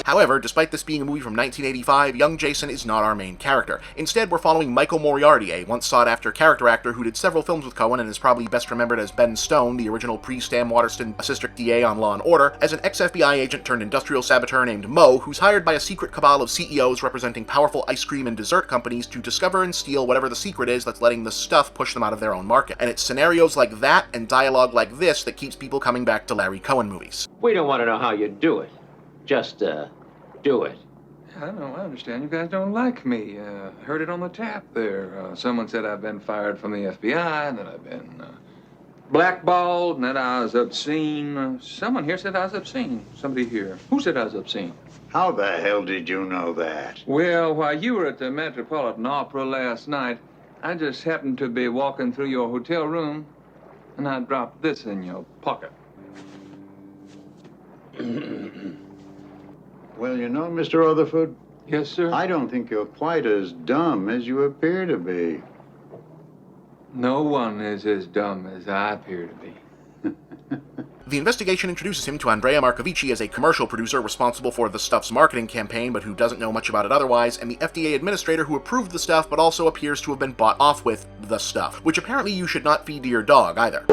However, despite this being a movie from 1985, young Jason is not our main character. Instead, we're following Michael Moriarty, a once sought-after character actor who did several films with Cohen and is probably best remembered as Ben Stone, the original pre-Stan Waterston Assistant DA on Law & Order, as an ex-FBI agent turned industrial saboteur named Mo, who's hired by a secret cabal of CEOs representing powerful ice cream and dessert companies to discover and steal whatever the secret is that's letting the stuff push them out of their own market. And it's scenarios like that and dialogue like this that keeps people coming back to Larry Cohen movies. We don't want to know how you do it. Just, do it. I understand you guys don't like me. Heard it on the tap there. Someone said I've been fired from the FBI, and that I've been blackballed, and that I was obscene. Someone here said I was obscene. Somebody here. Who said I was obscene? How the hell did you know that? Well, while you were at the Metropolitan Opera last night, I just happened to be walking through your hotel room, and I dropped this in your pocket. Well, you know, Mr. Rutherford? Yes, sir? I don't think you're quite as dumb as you appear to be. No one is as dumb as I appear to be. The investigation introduces him to Andrea Marcovici as a commercial producer responsible for the stuff's marketing campaign, but who doesn't know much about it otherwise, and the FDA administrator who approved the stuff, but also appears to have been bought off with the stuff, which apparently you should not feed to your dog either.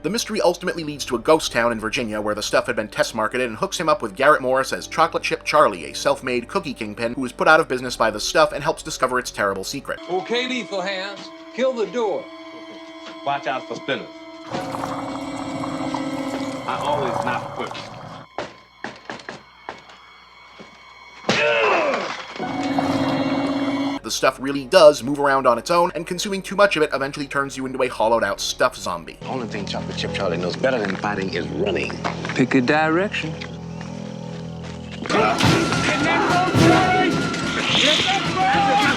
The mystery ultimately leads to a ghost town in Virginia where the stuff had been test marketed and hooks him up with Garrett Morris as Chocolate Chip Charlie, a self-made cookie kingpin who is put out of business by the stuff and helps discover its terrible secret. Okay, lethal hands, kill the door. Watch out for spinners. I always knock first. The stuff really does move around on its own, and consuming too much of it eventually turns you into a hollowed-out stuff zombie. The only thing Chocolate Chip Charlie knows better than fighting is running. Pick a direction. There's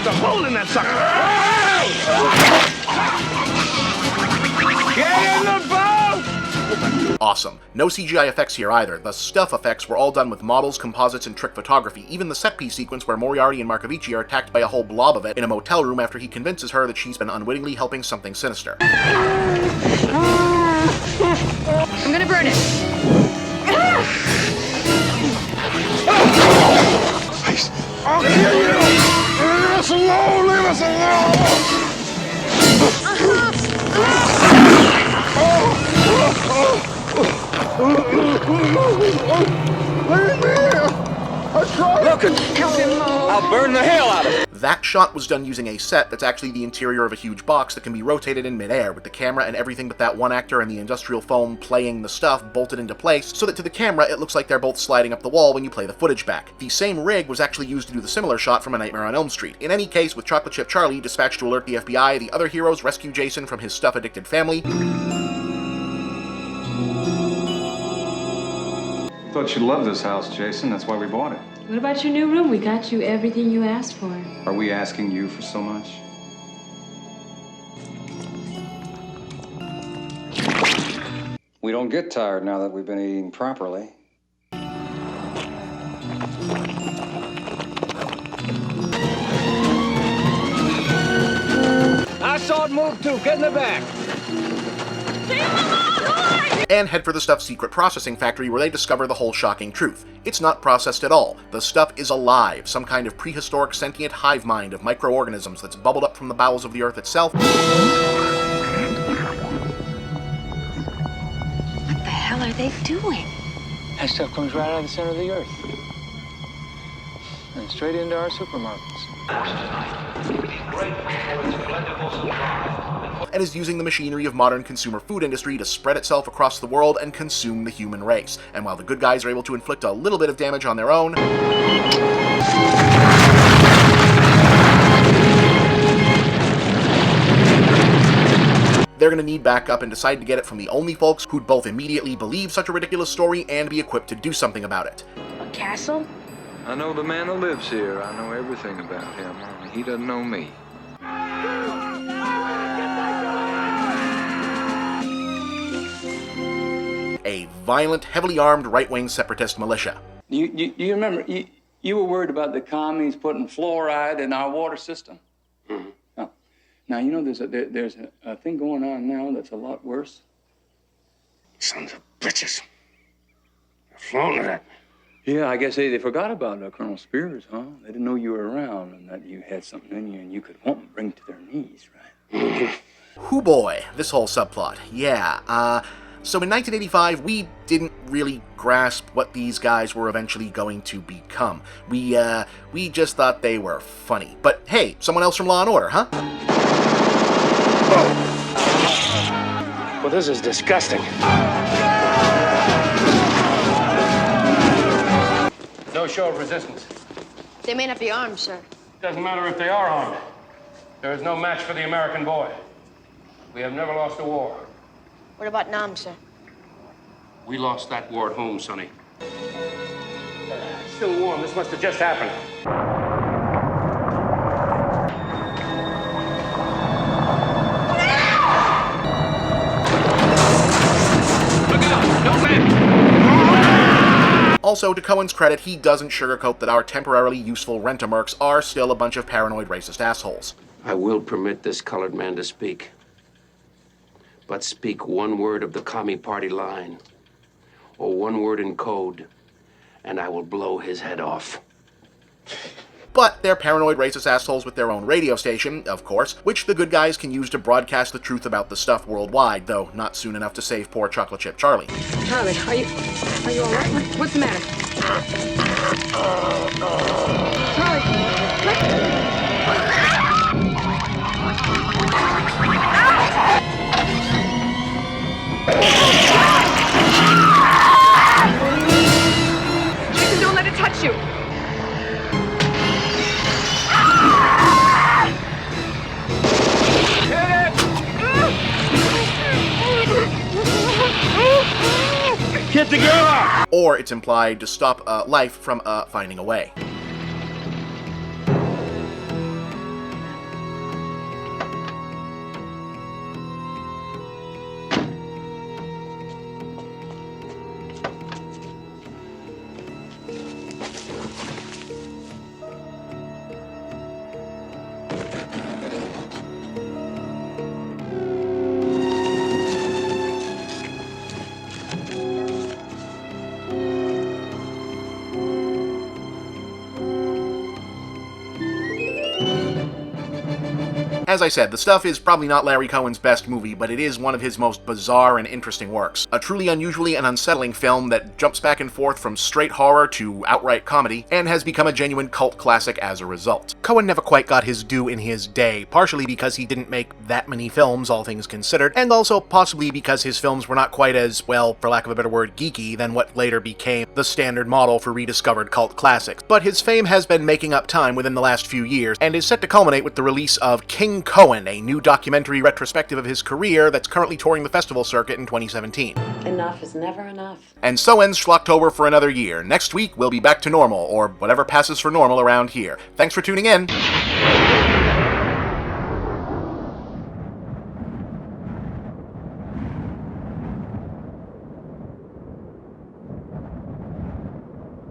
a hole in that sucker. Get in the boat! Awesome. No CGI effects here either. The stuff effects were all done with models, composites, and trick photography. Even the set-piece sequence where Moriarty and Marcovici are attacked by a whole blob of it in a motel room after he convinces her that she's been unwittingly helping something sinister. I'm gonna burn it. I'll kill you! Leave us alone! Leave us Look, I'll burn the hell out of it. That shot was done using a set that's actually the interior of a huge box that can be rotated in midair, with the camera and everything but that one actor and the industrial foam playing the stuff bolted into place, so that to the camera it looks like they're both sliding up the wall when you play the footage back. The same rig was actually used to do the similar shot from A Nightmare on Elm Street. In any case, with Chocolate Chip Charlie dispatched to alert the FBI, the other heroes rescue Jason from his stuff-addicted family. Thought you'd love this house, Jason. That's why we bought it. What about your new room? We got you everything you asked for. Are we asking you for so much? We don't get tired now that we've been eating properly. I saw it move too. Get in the back. And head for the stuff's secret processing factory where they discover the whole shocking truth. It's not processed at all. The stuff is alive, some kind of prehistoric sentient hive mind of microorganisms that's bubbled up from the bowels of the Earth itself. What the hell are they doing? That stuff comes right out of the center of the Earth. And straight into our supermarkets. And is using the machinery of modern consumer food industry to spread itself across the world and consume the human race. And while the good guys are able to inflict a little bit of damage on their own, they're going to need backup and decide to get it from the only folks who'd both immediately believe such a ridiculous story and be equipped to do something about it. A castle? I know the man who lives here. I know everything about him. He doesn't know me. A violent, heavily armed right-wing separatist militia. You remember, you were worried about the commies putting fluoride in our water system? Mm-hmm. Oh. Now, you know, there's a thing going on now that's a lot worse. Sons of bitches. They're flown to that. Yeah, I guess they forgot about Colonel Spears, huh? They didn't know you were around and that you had something in you and you could want them bring to their knees, right? Hoo boy, this whole subplot. Yeah, So in 1985, we didn't really grasp what these guys were eventually going to become. We just thought they were funny. But hey, someone else from Law & Order, huh? Well, this is disgusting. No show of resistance. They may not be armed, sir. Doesn't matter if they are armed. There is no match for the American boy. We have never lost a war. What about Nam, sir? We lost that war at home, Sonny. Still warm. This must have just happened. Also, to Cohen's credit, he doesn't sugarcoat that our temporarily useful rent-a-mercs are still a bunch of paranoid racist assholes. I will permit this colored man to speak. But speak one word of the Commie Party line, or one word in code, and I will blow his head off. But they're paranoid racist assholes with their own radio station, of course, which the good guys can use to broadcast the truth about the stuff worldwide, though not soon enough to save poor Chocolate Chip Charlie. Charlie, are you all right? What's the matter? Jason, don't let it touch you. Get the girl out! Or it's implied to stop life from finding a way. As I said, the stuff is probably not Larry Cohen's best movie, but it is one of his most bizarre and interesting works. A truly unusually and unsettling film that jumps back and forth from straight horror to outright comedy, and has become a genuine cult classic as a result. Cohen never quite got his due in his day, partially because he didn't make that many films, all things considered, and also possibly because his films were not quite as, well, for lack of a better word, geeky than what later became the standard model for rediscovered cult classics. But his fame has been making up time within the last few years, and is set to culminate with the release of King Cohen, a new documentary retrospective of his career that's currently touring the festival circuit in 2017. Enough is never enough. And so ends Schlocktober for another year. Next week, we'll be back to normal, or whatever passes for normal around here. Thanks for tuning in.